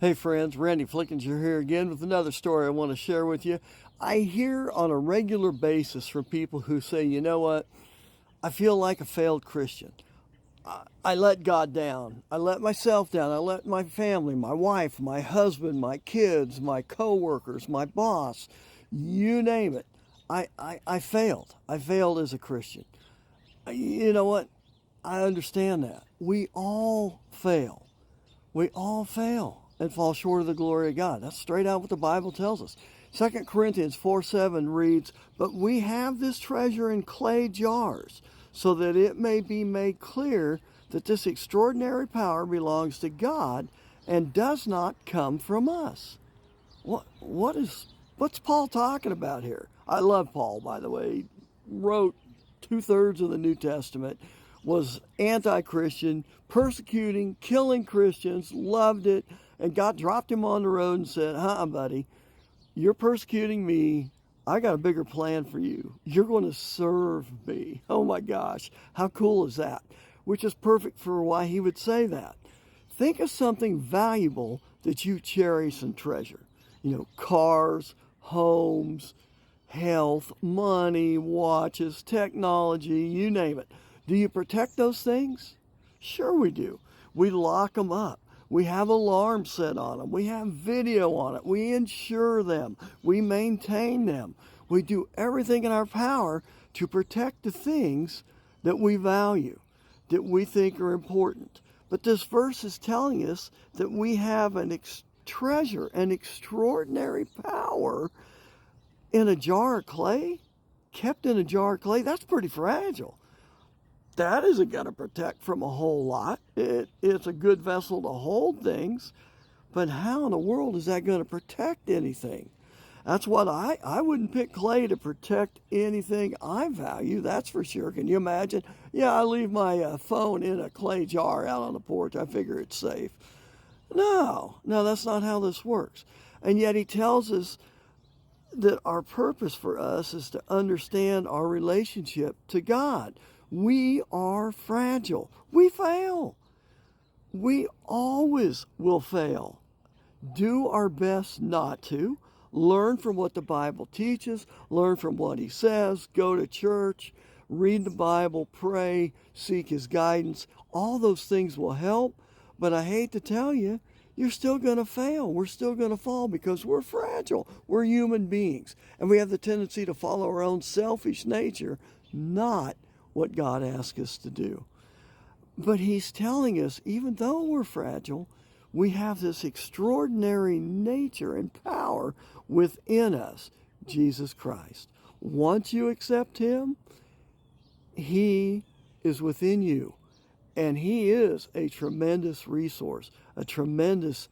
Hey friends, Randy Flickinger here again with another story I want to share with you. I hear on a regular basis from people who say, you know what, I feel like a failed Christian. I let God down. I let myself down. I let my family, my wife, my husband, my kids, my coworkers, my boss, you name it. I failed. I failed as a Christian. You know what? I understand that. We all fail. We all fail and fall short of the glory of God. That's straight out what the Bible tells us. 2 Corinthians 4:7 reads, "But we have this treasure in clay jars, so that it may be made clear that this extraordinary power belongs to God and does not come from us." What's Paul talking about here? I love Paul, by the way. He wrote two-thirds of the New Testament, was anti-Christian, persecuting, killing Christians, loved it, and God dropped him on the road and said, buddy, you're persecuting me. I got a bigger plan for you. You're going to serve me. Oh my gosh, how cool is that? Which is perfect for why he would say that. Think of something valuable that you cherish and treasure. Cars, homes, health, money, watches, technology, you name it. Do you protect those things? Sure we do. We lock them up. We have alarms set on them. We have video on it. We insure them. We maintain them. We do everything in our power to protect the things that we value, that we think are important. But this verse is telling us that we have treasure, an extraordinary power in a jar of clay, kept in a jar of clay. That's pretty fragile. That isn't going to protect from a whole lot. It's a good vessel to hold things, but how in the world is that going to protect anything? That's what I wouldn't pick clay to protect anything I value, that's for sure. Can you imagine? Yeah, I leave my phone in a clay jar out on the porch. I figure it's safe. No, that's not how this works. And yet he tells us that our purpose for us is to understand our relationship to God. We are fragile. We fail. We always will fail. Do our best not to. Learn from what the Bible teaches. Learn from what he says. Go to church. Read the Bible. Pray. Seek his guidance. All those things will help. But I hate to tell you, you're still going to fail. We're still going to fall because we're fragile. We're human beings. And we have the tendency to follow our own selfish nature, not what God asks us to do. But he's telling us, even though we're fragile, we have this extraordinary nature and power within us, Jesus Christ. Once you accept him, he is within you. And he is a tremendous resource, a tremendous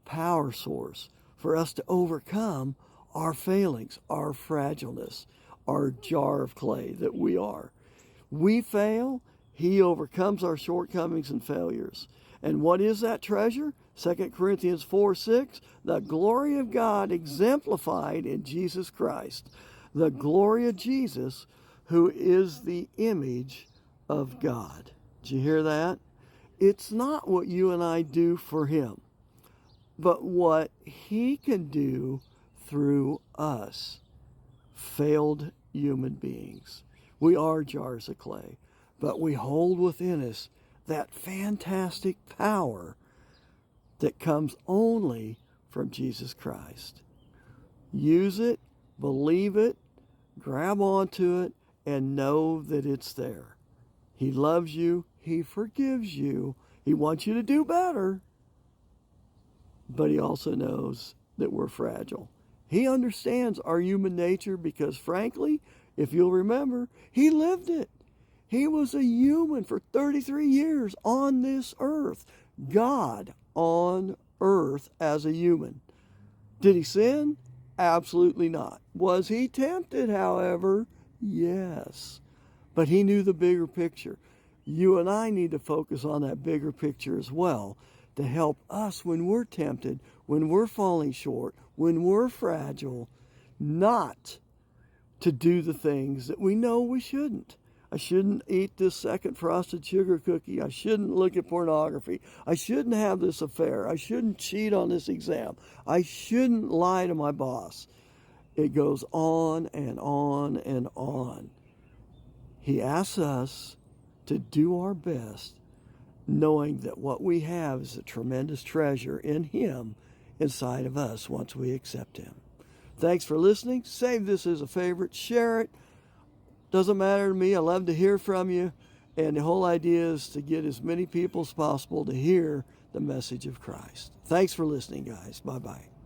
power source for us to overcome our failings, our fragileness, our jar of clay that we are. We fail, he overcomes our shortcomings and failures. And what is that treasure? 2 Corinthians 4:6, the glory of God exemplified in Jesus Christ. The glory of Jesus, who is the image of God. Did you hear that? It's not what you and I do for him, but what he can do through us, failed human beings. We are jars of clay, but we hold within us that fantastic power that comes only from Jesus Christ. Use it, believe it, grab onto it, and know that it's there. He loves you. He forgives you. He wants you to do better. But he also knows that we're fragile. He understands our human nature because, frankly, if you'll remember, he lived it. He was a human for 33 years on this earth. God on earth as a human. Did he sin? Absolutely not. Was he tempted, however? Yes. But he knew the bigger picture. You and I need to focus on that bigger picture as well to help us when we're tempted, when we're falling short, when we're fragile, not to do the things that we know we shouldn't. I shouldn't eat this second frosted sugar cookie. I shouldn't look at pornography. I shouldn't have this affair. I shouldn't cheat on this exam. I shouldn't lie to my boss. It goes on and on and on. He asks us to do our best, knowing that what we have is a tremendous treasure in Him inside of us once we accept Him. Thanks for listening. Save this as a favorite. Share it. Doesn't matter to me. I love to hear from you. And the whole idea is to get as many people as possible to hear the message of Christ. Thanks for listening, guys. Bye-bye.